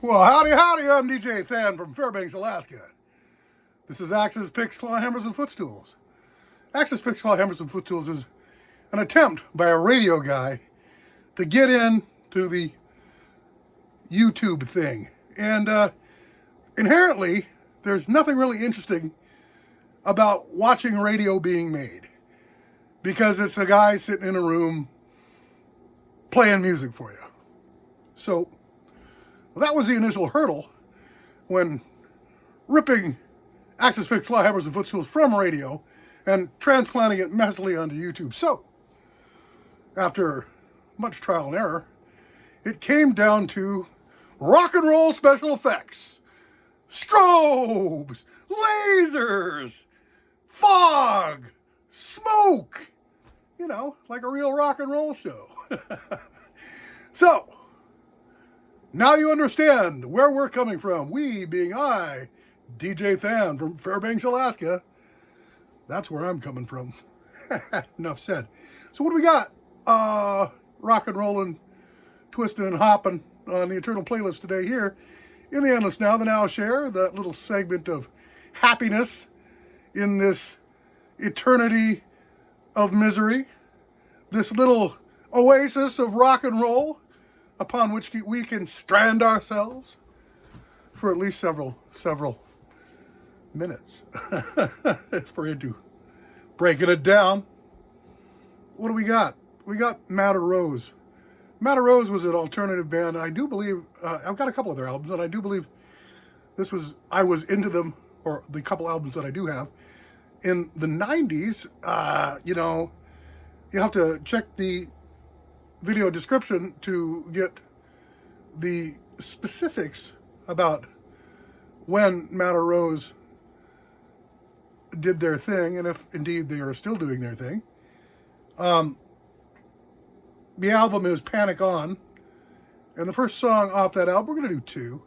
Well, howdy, howdy, I'm DJ Than from Fairbanks, Alaska. This is Axe's Picks, Claw Hammers, and Footstools. Axe's Picks, Claw Hammers, and Footstools is an attempt by a radio guy to get into the YouTube thing. And inherently, there's nothing really interesting about watching radio being made. Because it's a guy sitting in a room playing music for you. So, that was the initial hurdle when ripping Axe's Picks, Claw Hammers, and Footstools from radio and transplanting it massively onto YouTube. So, after much trial and error, it came down to rock and roll special effects, strobes, lasers, fog, smoke, you know, like a real rock and roll show. So, now you understand where we're coming from. We, being I, DJ Than from Fairbanks, Alaska. That's where I'm coming from. Enough said. So what do we got? Rock and rolling, twisting and hopping on the Eternal Playlist today here in the Endless Now, the Now Share, that little segment of happiness in this eternity of misery. This little oasis of rock and roll upon which we can strand ourselves for at least several minutes. It's for into breaking it down. What do we got? We got Madder Rose. Madder Rose was an alternative band. I do believe, I've got a couple of their albums, and I do believe I was into them, or the couple albums that I do have. In the 90s, you know, you have to check the video description to get the specifics about when Madder Rose did their thing, and if indeed they are still doing their thing. The album is Panic On, and the first song off that album, we're going to do two.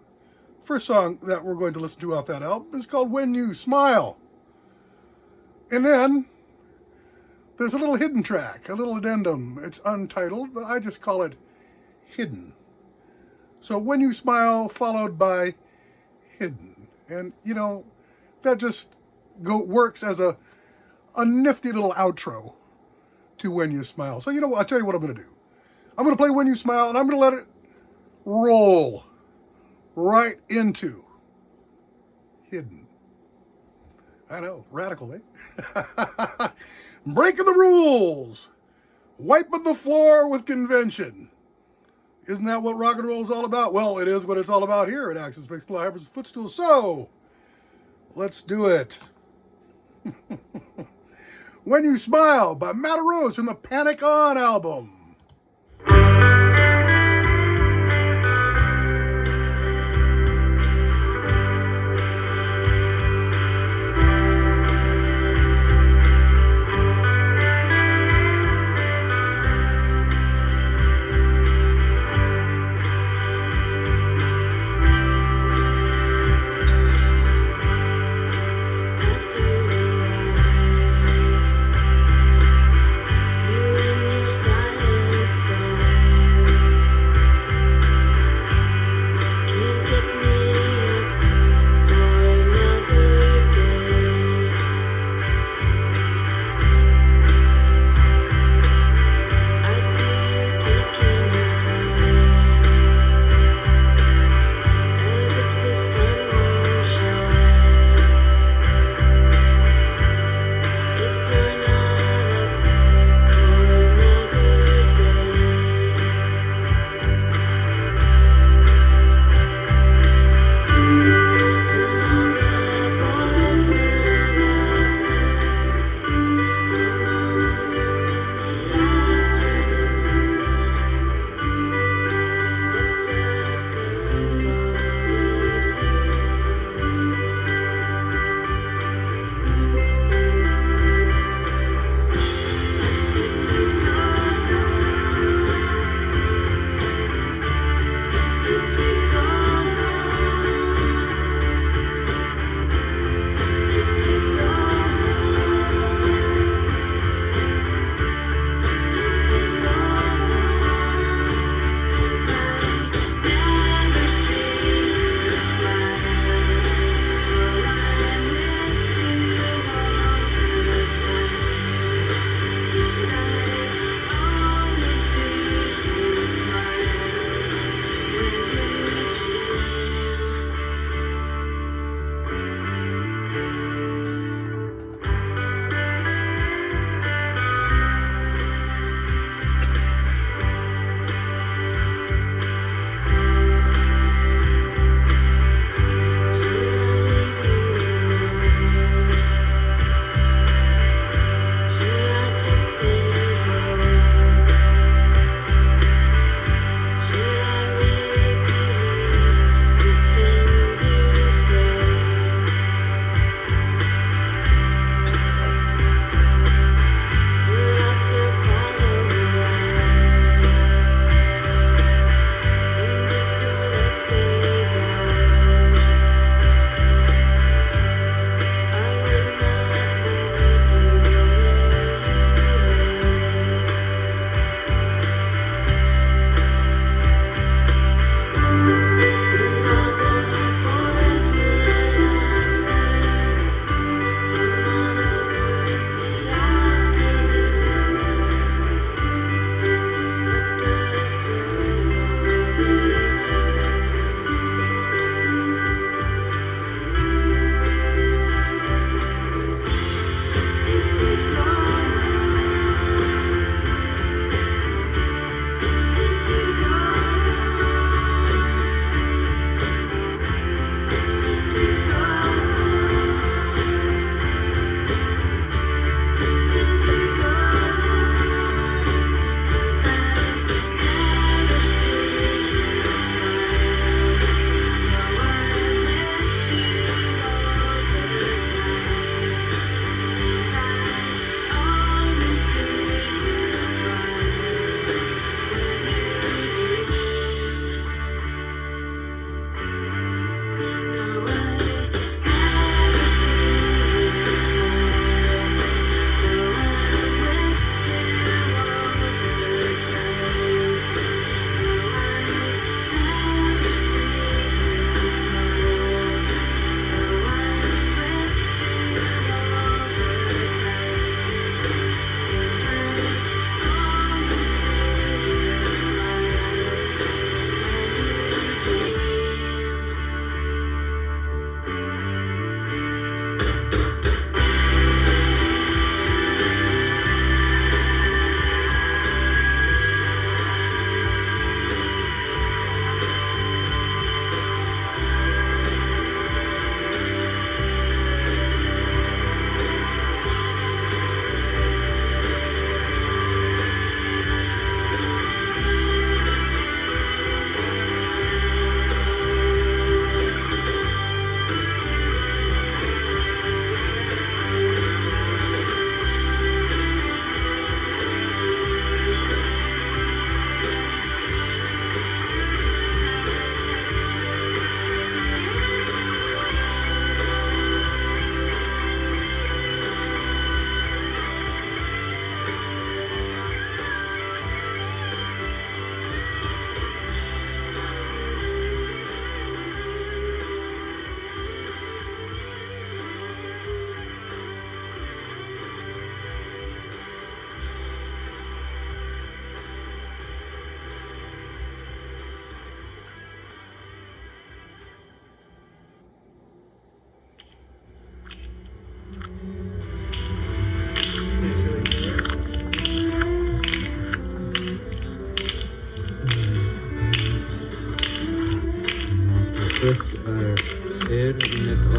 First song that we're going to listen to off that album is called When You Smile. And then there's a little hidden track, a little addendum. It's untitled, but I just call it Hidden. So When You Smile followed by Hidden. And, you know, that just works as a nifty little outro to When You Smile. So, you know what? I'll tell you what I'm going to do. I'm going to play When You Smile, and I'm going to let it roll right into Hidden. I know, radical, eh? Breaking the rules. Wiping the floor with convention. Isn't that what rock and roll is all about? Well, it is what it's all about here at Axe's Picks, Claw Hammers, and Footstools. So, let's do it. When You Smile by Madder Rose from the Panic On album. Silence.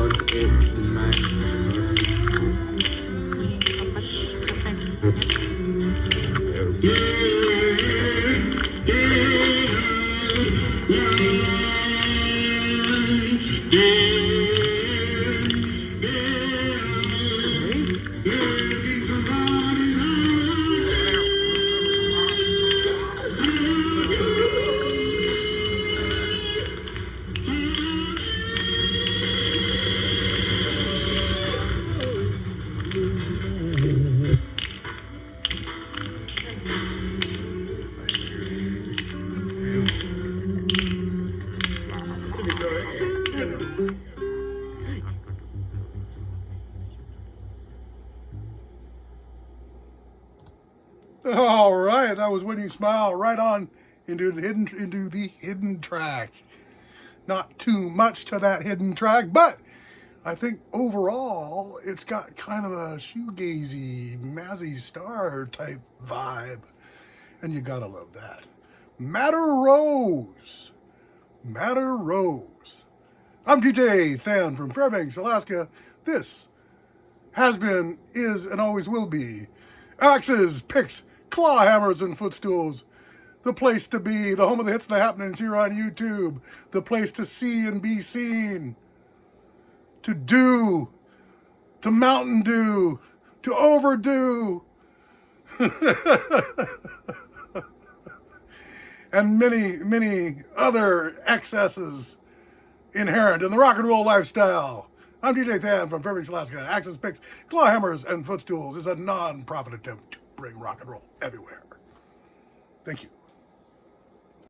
God, it's All right, that was When You Smile, right on into the hidden track. Not too much to that hidden track, but I think overall it's got kind of a shoegazy, Mazzy Star type vibe, and you gotta love that. Madder Rose. Madder Rose. I'm DJ Than from Fairbanks, Alaska. This has been, is, and always will be Axes, Picks, Claw Hammers, and Footstools. The place to be, the home of the hits and the happenings here on YouTube. The place to see and be seen. To do. To Mountain Dew. To overdo. And many, many other excesses inherent in the rock and roll lifestyle. I'm DJ Than from Fairbanks, Alaska. Axes, Picks, Claw Hammers, and Footstools is a non-profit attempt to bring rock and roll everywhere. Thank you.